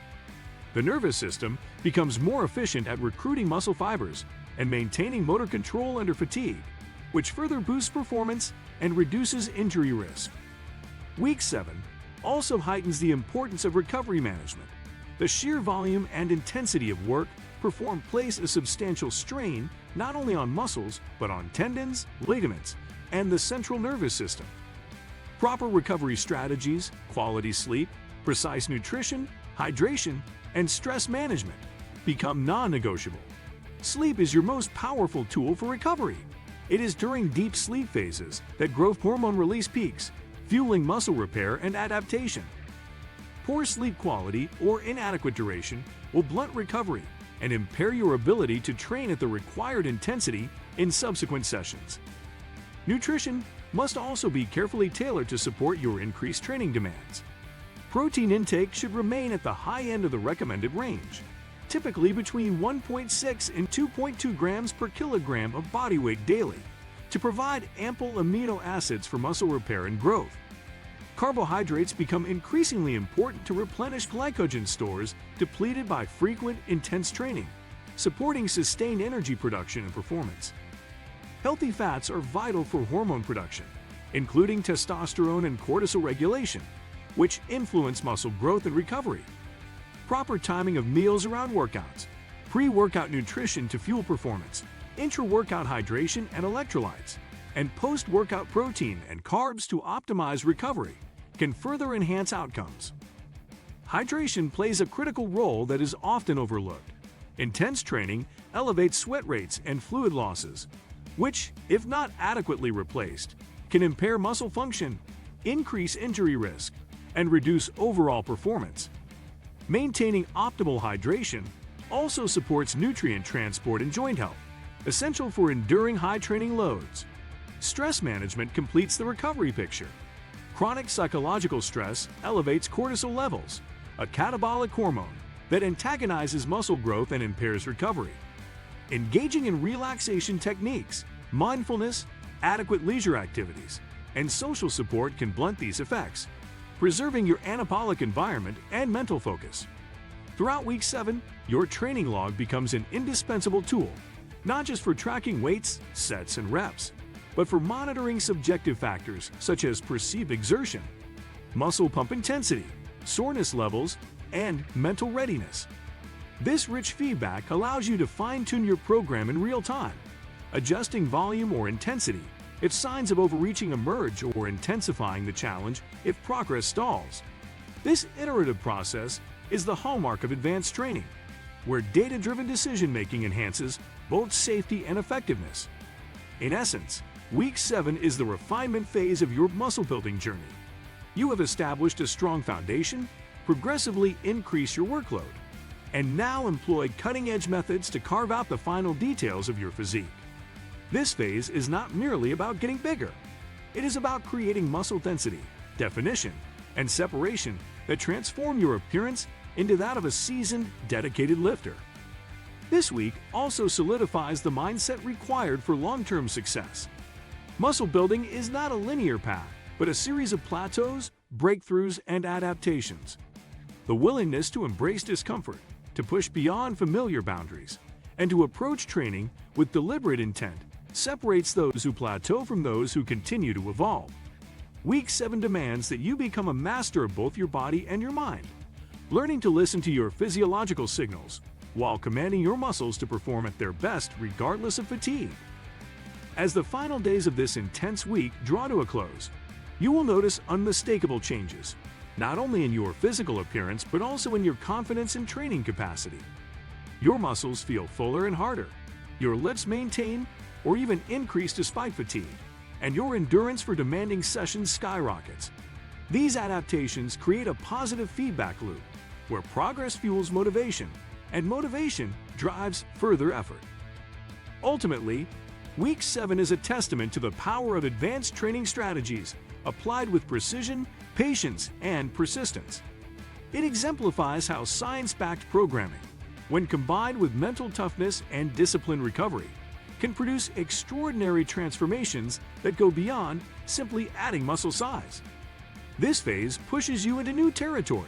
The nervous system becomes more efficient at recruiting muscle fibers and maintaining motor control under fatigue, which further boosts performance and reduces injury risk. Week 7 also heightens the importance of recovery management. The sheer volume and intensity of work performed place a substantial strain not only on muscles but on tendons, ligaments, and the central nervous system. Proper recovery strategies, quality sleep, precise nutrition, hydration, and stress management become non-negotiable. Sleep is your most powerful tool for recovery. It is during deep sleep phases that growth hormone release peaks, fueling muscle repair and adaptation. Poor sleep quality or inadequate duration will blunt recovery and impair your ability to train at the required intensity in subsequent sessions. Nutrition must also be carefully tailored to support your increased training demands. Protein intake should remain at the high end of the recommended range, typically between 1.6 and 2.2 grams per kilogram of body weight daily, to provide ample amino acids for muscle repair and growth. Carbohydrates become increasingly important to replenish glycogen stores depleted by frequent, intense training, supporting sustained energy production and performance. Healthy fats are vital for hormone production, including testosterone and cortisol regulation, which influence muscle growth and recovery. Proper timing of meals around workouts, pre-workout nutrition to fuel performance, intra-workout hydration and electrolytes, and post-workout protein and carbs to optimize recovery can further enhance outcomes. Hydration plays a critical role that is often overlooked. Intense training elevates sweat rates and fluid losses, which, if not adequately replaced, can impair muscle function, increase injury risk, and reduce overall performance. Maintaining optimal hydration also supports nutrient transport and joint health, essential for enduring high training loads. Stress management completes the recovery picture. Chronic psychological stress elevates cortisol levels, a catabolic hormone that antagonizes muscle growth and impairs recovery. Engaging in relaxation techniques, mindfulness, adequate leisure activities, and social support can blunt these effects, preserving your anabolic environment and mental focus. Throughout Week 7, your training log becomes an indispensable tool, not just for tracking weights, sets, and reps, but for monitoring subjective factors such as perceived exertion, muscle pump intensity, soreness levels, and mental readiness. This rich feedback allows you to fine-tune your program in real time, adjusting volume or intensity if signs of overreaching emerge or intensifying the challenge if progress stalls. This iterative process is the hallmark of advanced training, where data-driven decision-making enhances both safety and effectiveness. In essence, Week 7 is the refinement phase of your muscle-building journey. You have established a strong foundation, progressively increased your workload, and now employ cutting-edge methods to carve out the final details of your physique. This phase is not merely about getting bigger. It is about creating muscle density, definition, and separation that transform your appearance into that of a seasoned, dedicated lifter. This week also solidifies the mindset required for long-term success. Muscle building is not a linear path, but a series of plateaus, breakthroughs, and adaptations. The willingness to embrace discomfort, to push beyond familiar boundaries, and to approach training with deliberate intent separates those who plateau from those who continue to evolve. Week 7 demands that you become a master of both your body and your mind, learning to listen to your physiological signals while commanding your muscles to perform at their best regardless of fatigue. As the final days of this intense week draw to a close, you will notice unmistakable changes, not only in your physical appearance but also in your confidence and training capacity. Your muscles feel fuller and harder, your lifts maintain or even increase despite fatigue, and your endurance for demanding sessions skyrockets. These adaptations create a positive feedback loop where progress fuels motivation and motivation drives further effort. Ultimately, Week 7 is a testament to the power of advanced training strategies applied with precision, patience, and persistence. It exemplifies how science-backed programming, when combined with mental toughness and disciplined recovery, can produce extraordinary transformations that go beyond simply adding muscle size. This phase pushes you into new territory,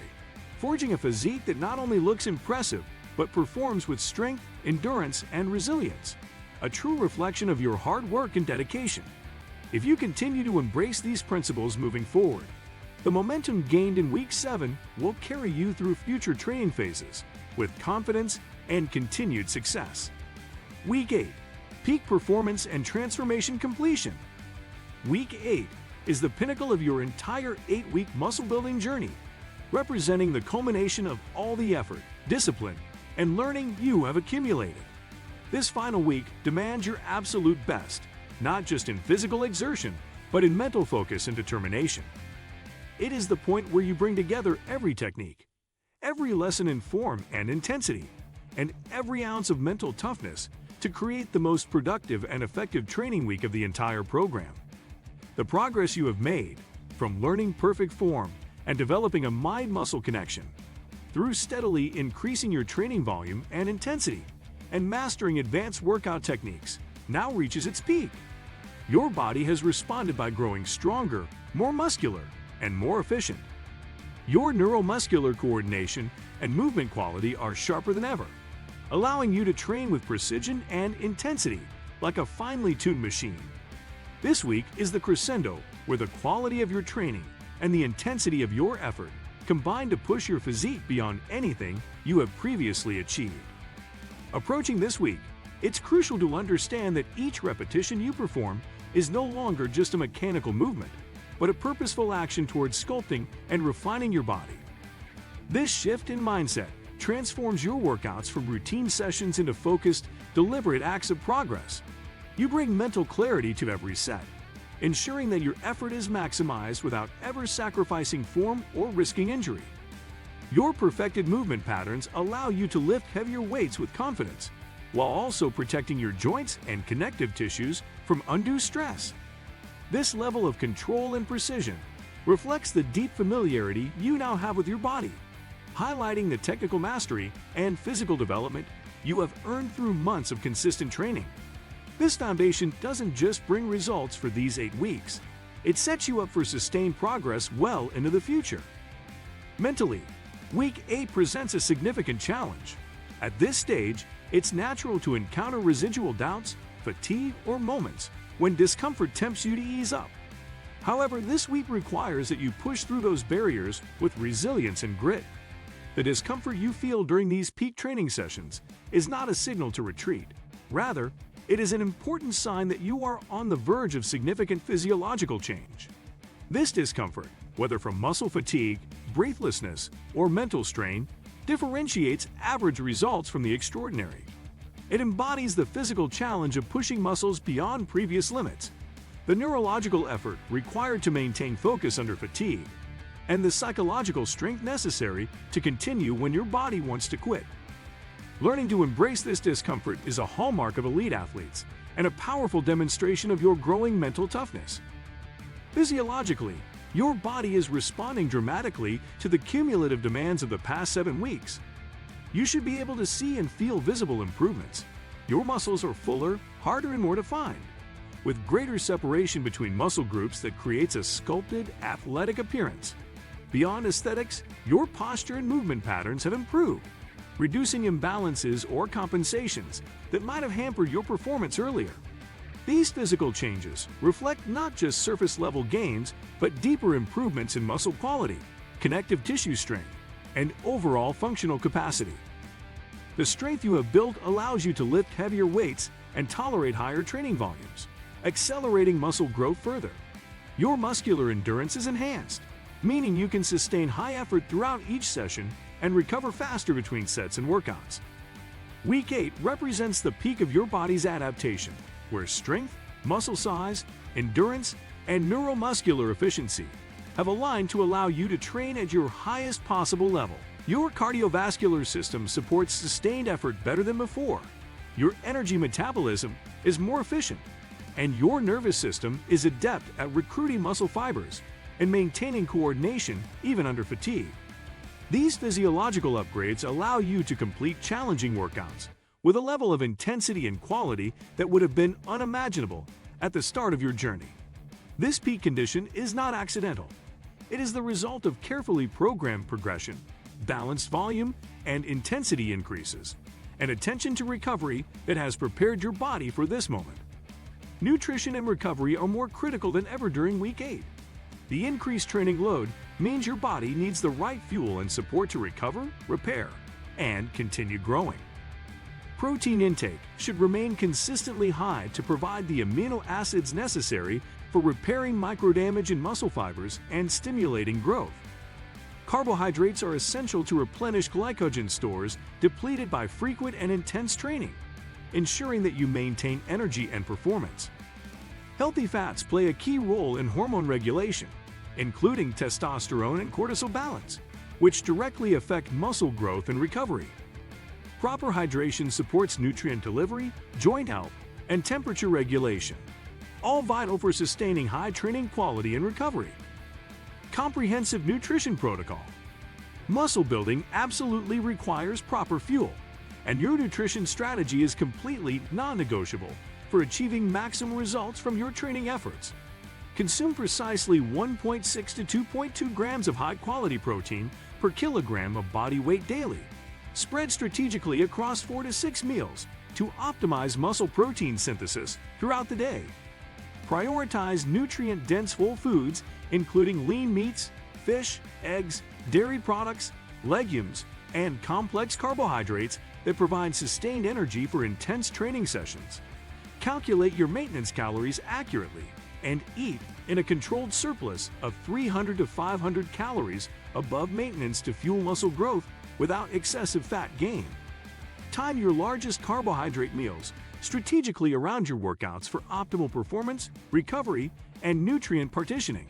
forging a physique that not only looks impressive, but performs with strength, endurance, and resilience, a true reflection of your hard work and dedication. If you continue to embrace these principles moving forward, the momentum gained in Week 7 will carry you through future training phases with confidence and continued success. Week 8. Peak Performance and Transformation Completion. Week 8 is the pinnacle of your entire 8-week muscle-building journey, representing the culmination of all the effort, discipline, and learning you have accumulated. This final week demands your absolute best, not just in physical exertion, but in mental focus and determination. It is the point where you bring together every technique, every lesson in form and intensity, and every ounce of mental toughness to create the most productive and effective training week of the entire program. The progress you have made, from learning perfect form and developing a mind-muscle connection, through steadily increasing your training volume and intensity, and mastering advanced workout techniques, now reaches its peak. Your body has responded by growing stronger, more muscular, and more efficient. Your neuromuscular coordination and movement quality are sharper than ever, allowing you to train with precision and intensity like a finely tuned machine. This week is the crescendo where the quality of your training and the intensity of your effort combine to push your physique beyond anything you have previously achieved. Approaching this week, it's crucial to understand that each repetition you perform is no longer just a mechanical movement, but a purposeful action towards sculpting and refining your body. This shift in mindset transforms your workouts from routine sessions into focused, deliberate acts of progress. You bring mental clarity to every set, ensuring that your effort is maximized without ever sacrificing form or risking injury. Your perfected movement patterns allow you to lift heavier weights with confidence, while also protecting your joints and connective tissues from undue stress. This level of control and precision reflects the deep familiarity you now have with your body, highlighting the technical mastery and physical development you have earned through months of consistent training. This foundation doesn't just bring results for these 8 weeks, it sets you up for sustained progress well into the future. Mentally, Week 8 presents a significant challenge. At this stage, it's natural to encounter residual doubts, fatigue, or moments when discomfort tempts you to ease up. However, this week requires that you push through those barriers with resilience and grit. The discomfort you feel during these peak training sessions is not a signal to retreat. Rather, it is an important sign that you are on the verge of significant physiological change. This discomfort, whether from muscle fatigue, breathlessness, or mental strain, differentiates average results from the extraordinary. It embodies the physical challenge of pushing muscles beyond previous limits, the neurological effort required to maintain focus under fatigue, and the psychological strength necessary to continue when your body wants to quit. Learning to embrace this discomfort is a hallmark of elite athletes and a powerful demonstration of your growing mental toughness. Physiologically, your body is responding dramatically to the cumulative demands of the past 7 weeks. You should be able to see and feel visible improvements. Your muscles are fuller, harder, and more defined, with greater separation between muscle groups that creates a sculpted, athletic appearance. Beyond aesthetics, your posture and movement patterns have improved, reducing imbalances or compensations that might have hampered your performance earlier. These physical changes reflect not just surface-level gains, but deeper improvements in muscle quality, connective tissue strength, and overall functional capacity. The strength you have built allows you to lift heavier weights and tolerate higher training volumes, accelerating muscle growth further. Your muscular endurance is enhanced, meaning you can sustain high effort throughout each session and recover faster between sets and workouts. Week 8 represents the peak of your body's adaptation, where strength, muscle size, endurance, and neuromuscular efficiency have aligned to allow you to train at your highest possible level. Your cardiovascular system supports sustained effort better than before. Your energy metabolism is more efficient, and your nervous system is adept at recruiting muscle fibers and maintaining coordination even under fatigue. These physiological upgrades allow you to complete challenging workouts with a level of intensity and quality that would have been unimaginable at the start of your journey. This peak condition is not accidental. It is the result of carefully programmed progression, balanced volume and intensity increases, and attention to recovery that has prepared your body for this moment. Nutrition and recovery are more critical than ever during Week 8. The increased training load means your body needs the right fuel and support to recover, repair, and continue growing. Protein intake should remain consistently high to provide the amino acids necessary for repairing microdamage in muscle fibers and stimulating growth. Carbohydrates are essential to replenish glycogen stores depleted by frequent and intense training, ensuring that you maintain energy and performance. Healthy fats play a key role in hormone regulation, including testosterone and cortisol balance, which directly affect muscle growth and recovery. Proper hydration supports nutrient delivery, joint health, and temperature regulation, all vital for sustaining high training quality and recovery. Comprehensive nutrition protocol. Muscle building absolutely requires proper fuel, and your nutrition strategy is completely non-negotiable for achieving maximum results from your training efforts. Consume precisely 1.6 to 2.2 grams of high-quality protein per kilogram of body weight daily. Spread strategically across 4 to 6 meals to optimize muscle protein synthesis throughout the day. Prioritize nutrient-dense whole foods, including lean meats, fish, eggs, dairy products, legumes, and complex carbohydrates that provide sustained energy for intense training sessions. Calculate your maintenance calories accurately and eat in a controlled surplus of 300 to 500 calories above maintenance to fuel muscle growth without excessive fat gain. Time your largest carbohydrate meals strategically around your workouts for optimal performance, recovery, and nutrient partitioning.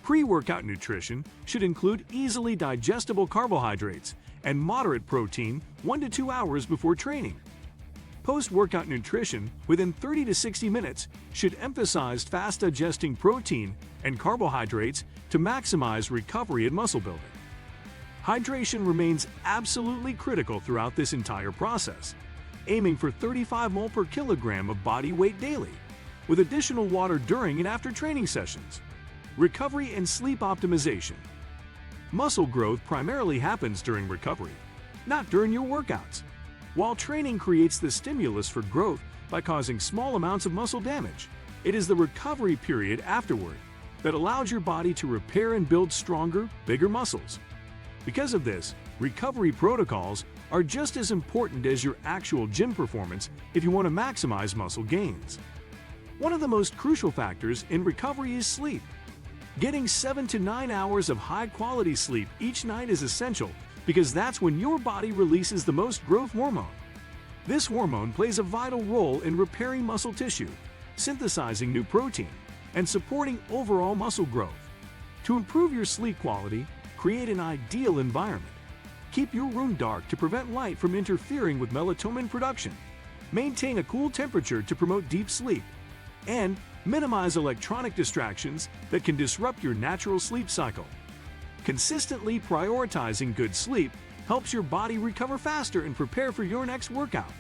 Pre-workout nutrition should include easily digestible carbohydrates and moderate protein 1 to 2 hours before training. Post-workout nutrition within 30 to 60 minutes should emphasize fast-digesting protein and carbohydrates to maximize recovery and muscle building. Hydration remains absolutely critical throughout this entire process, aiming for 35 ml per kilogram of body weight daily, with additional water during and after training sessions. Recovery and sleep optimization. Muscle growth primarily happens during recovery, not during your workouts. While training creates the stimulus for growth by causing small amounts of muscle damage, it is the recovery period afterward that allows your body to repair and build stronger, bigger muscles. Because of this, recovery protocols are just as important as your actual gym performance if you want to maximize muscle gains. One of the most crucial factors in recovery is sleep. Getting 7 to 9 hours of high-quality sleep each night is essential because that's when your body releases the most growth hormone. This hormone plays a vital role in repairing muscle tissue, synthesizing new protein, and supporting overall muscle growth. To improve your sleep quality, create an ideal environment. Keep your room dark to prevent light from interfering with melatonin production. Maintain a cool temperature to promote deep sleep. And minimize electronic distractions that can disrupt your natural sleep cycle. Consistently prioritizing good sleep helps your body recover faster and prepare for your next workout.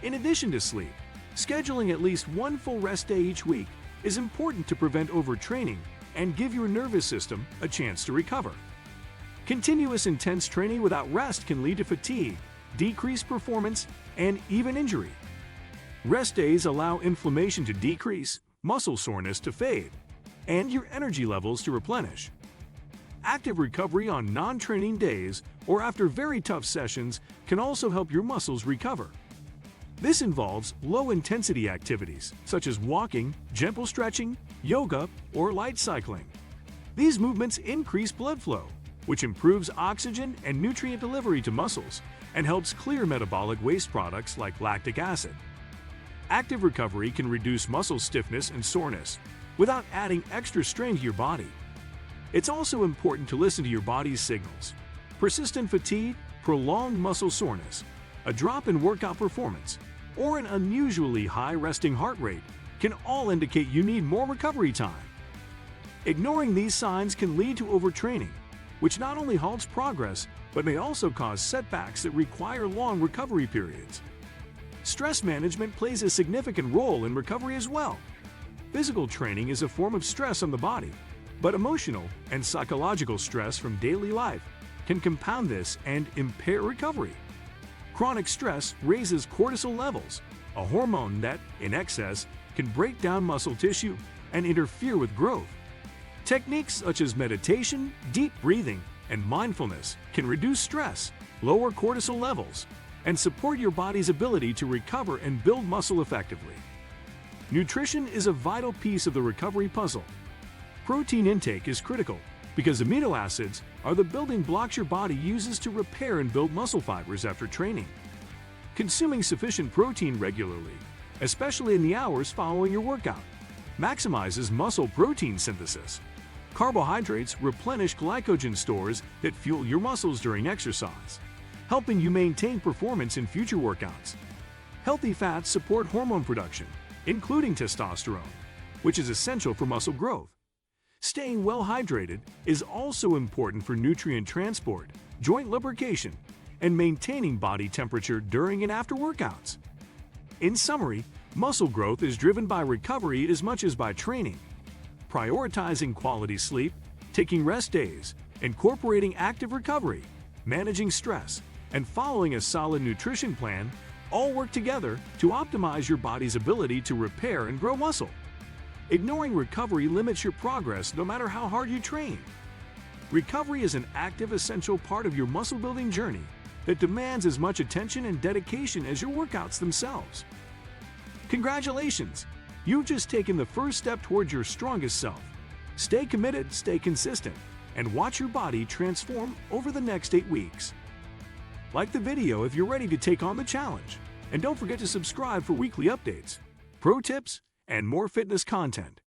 In addition to sleep, scheduling at least one full rest day each week is important to prevent overtraining and give your nervous system a chance to recover. Continuous intense training without rest can lead to fatigue, decreased performance, and even injury. Rest days allow inflammation to decrease, muscle soreness to fade, and your energy levels to replenish. Active recovery on non-training days or after very tough sessions can also help your muscles recover. This involves low-intensity activities such as walking, gentle stretching, yoga, or light cycling. These movements increase blood flow, which improves oxygen and nutrient delivery to muscles and helps clear metabolic waste products like lactic acid. Active recovery can reduce muscle stiffness and soreness without adding extra strain to your body. It's also important to listen to your body's signals. Persistent fatigue, prolonged muscle soreness, a drop in workout performance, or an unusually high resting heart rate can all indicate you need more recovery time. Ignoring these signs can lead to overtraining, which not only halts progress but may also cause setbacks that require long recovery periods. Stress management plays a significant role in recovery as well. Physical training is a form of stress on the body, But emotional and psychological stress from daily life can compound this and impair recovery. Chronic stress raises cortisol levels, a hormone that, in excess, can break down muscle tissue and interfere with growth. Techniques such as meditation, deep breathing, and mindfulness can reduce stress, lower cortisol levels, and support your body's ability to recover and build muscle effectively. Nutrition is a vital piece of the recovery puzzle. Protein intake is critical because amino acids are the building blocks your body uses to repair and build muscle fibers after training. Consuming sufficient protein regularly, especially in the hours following your workout, maximizes muscle protein synthesis. Carbohydrates replenish glycogen stores that fuel your muscles during exercise, helping you maintain performance in future workouts. Healthy fats support hormone production, including testosterone, which is essential for muscle growth. Staying well hydrated is also important for nutrient transport, joint lubrication, and maintaining body temperature during and after workouts. In summary, muscle growth is driven by recovery as much as by training. Prioritizing quality sleep, taking rest days, incorporating active recovery, managing stress, and following a solid nutrition plan all work together to optimize your body's ability to repair and grow muscle. Ignoring recovery limits your progress no matter how hard you train. Recovery is an active, essential part of your muscle-building journey that demands as much attention and dedication as your workouts themselves. Congratulations! You've just taken the first step towards your strongest self. Stay committed, stay consistent, and watch your body transform over the next 8 weeks. Like the video if you're ready to take on the challenge, and don't forget to subscribe for weekly updates, pro tips, and more fitness content.